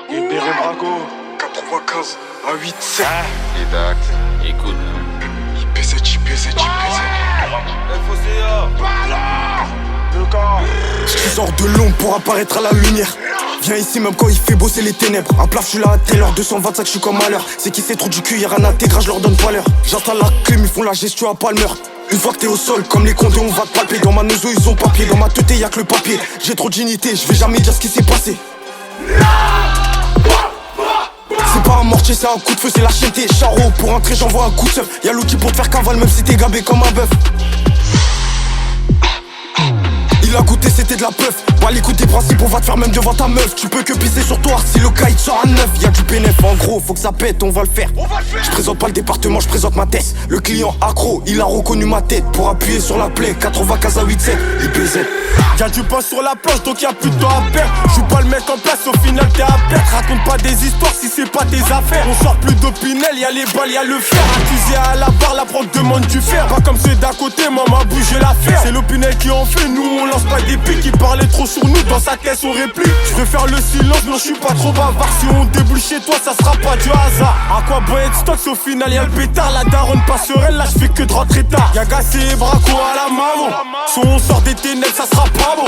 Libéré Brago, 95 à 8-7. Exact. Écoute. IPZ, IPZ, IPZ. Je sors de l'ombre pour apparaître à la lumière. Viens ici même quand il fait bosser les ténèbres. Un plat, je suis là à telle heure, 225, je suis comme à l'heure. C'est qui c'est trop du cul, y'a rien à intégrer, je leur donne pas l'heure. J'installe la clim, ils font la gestion à Palmer. Une fois que t'es au sol, comme les condés, on va te palper. Dans ma neuzo, ils ont papier, dans ma tête, y'a que le papier. J'ai trop de dignité, je vais jamais dire ce qui s'est passé. C'est pas un mortier, c'est un coup de feu, c'est la chienneté. Charo, pour entrer, j'envoie un coup de seuf. Y'a l'outil pour te faire cavale, même si t'es gabé comme un bœuf. Il a goûté, c'était de la puff. Bah l'écoute des principes, on va te faire même devant ta meuf. Tu peux que pisser sur toi si le kite sort à neuf. Y'a du bénéf, en gros, faut que ça pète, on va le faire. Je présente pas le département, je présente ma tête. Le client accro, il a reconnu ma tête. Pour appuyer sur la plaie, 95 à 8-7, IPZ. Y'a du pain sur la planche, donc y'a plus de temps à perdre. J'suis pas le mec en place, au final t'es à perdre. Raconte pas des histoires si c'est pas tes affaires. On sort plus d'opinel, y'a les balles, y'a le fer. Accusé à la barre, la prod demande du fer. Pas comme ceux d'à côté, moi m'a bougé l'affaire. C'est l'opinel qui en fait, nous on lance pas des pics. Qui parlait trop sur nous, dans sa caisse on réplique. J'vais faire le silence, non j'suis pas trop bavard. Si on déboule chez toi, ça sera pas du hasard. À quoi bon être stock, si au final y'a le pétard. La daronne pas sereine, là j'fais que de rentrer tard. Y'a Gassé et Braco à la maman. Si on sort des ténèbres, ça sera pas bon.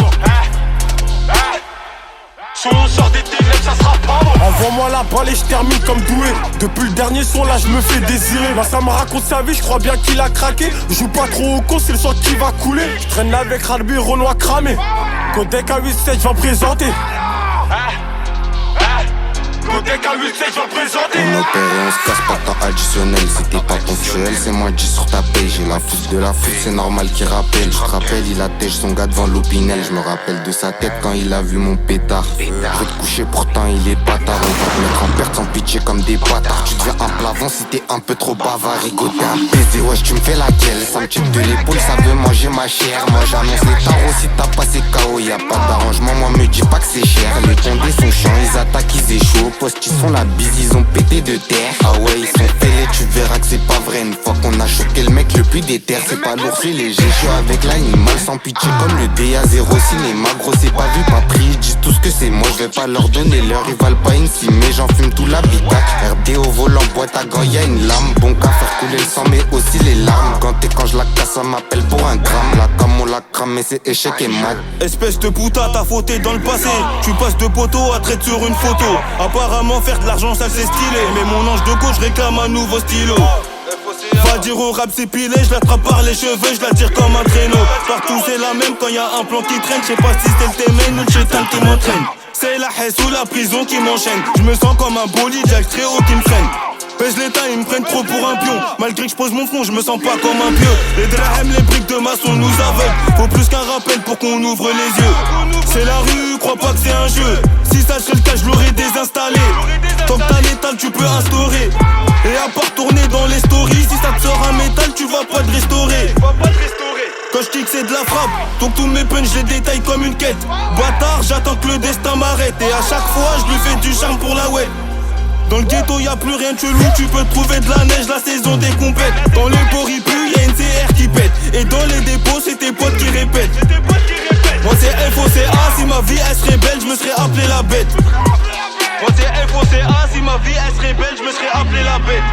Si on sort des ténèbres, ça sera pas bon. Envoie-moi la balle et je termine comme doué. Depuis le dernier son là, je me fais désirer. Là ça me raconte sa vie, je crois bien qu'il a craqué. Je joue pas trop au con, c'est le sang qui va couler. Je traîne avec Ralbi, Renoir cramé. Codec à 8-7, je vais présenter. Codec à 8-7, je vais présenter. On opère et on se casse pas temps additionnel. Si t'es pas ponctuel, c'est moins 10 sur ta paye. J'ai la fousse de la foule, c'est normal qu'il rappelle. Je te rappelle, il attèche son gars devant l'opinel. Je me rappelle de sa tête quand il a vu mon pétard. Faut te coucher, pourtant il est bâtard. On va te mettre en perte sans pitié comme des bâtards. Tu deviens un plavon si t'es un peu trop bavard. Rigoté à baiser, wesh tu me fais laquelle. Ça me tire de l'épaule, ça veut manger ma chair. Moi j'annonce les tarots si t'as passé KO. Y'a pas d'arrangement, moi me dis pas que c'est cher. Les condés sont chiants, ils attaquent, ils échouent. Au poste ils font la bise, ils ont pété de terre. Ah ouais ils sont fêlés, tu verras que c'est pas vrai. Une fois qu'on a choqué le mec le plus déter. C'est pas lourd, c'est léger, je suis avec l'animal sans pitié. Comme le DA0 cinéma, gros c'est pas vu, pas pris. Ils disent tout ce que c'est moi, je vais pas leur donner l'heure. Ils valent pas une cime, mais j'en fume tout l'habitacle. RD au volant, boîte à gants, y'a une lame. Bon qu'à faire couler le sang, mais aussi les larmes. Quand je la casse, ça m'appelle pour un gramme. La cam on l'a cramé, c'est échec et mat. Espèce de putain, t'as fauté dans le passé. Tu passes de poteau à traite sur une photo. Apparemment faire de l'argent ça c'est stylé. Mais mon ange de gauche réclame un nouveau stylo. Va dire au rap c'est pilé, je l'attrape par les cheveux, je la tire comme un traîneau. Partout c'est la même quand y a un plan qui traîne. Je sais pas si c'est le témène ou le chétan qui m'entraîne. C'est la haisse ou la prison qui m'enchaîne. Je me sens comme un bolide, y'a le très haut qui me freine. Pèse l'état, ils me prennent trop pour un pion. Malgré que je pose mon front, je me sens pas comme un pieu. Les drahem, les briques de maçon nous aveuglent. Faut plus qu'un rappel pour qu'on ouvre les yeux. C'est la rue, crois pas que c'est un jeu. Si ça serait le cas, je l'aurais désinstallé. Tant que t'as l'étal, tu peux instaurer. Et à part tourner dans les stories, si ça te sort un métal, tu vas pas te restaurer. Quand je kick c'est de la frappe, donc tous mes punchs je les détaille comme une quête. Bâtard, j'attends que le destin m'arrête. Et à chaque fois je lui fais du charme pour la web. Dans le ghetto y'a plus rien de chelou, tu peux trouver de la neige la saison des compètes. Dans les ports il pue, y'a une CR qui pète. Et dans les dépôts c'est tes potes qui répètent. Moi c'est FOCA, si ma vie elle serait belle, je me serais appelé la bête. Moi c'est FOCA, si ma vie elle serait belle, je me serais appelé la bête.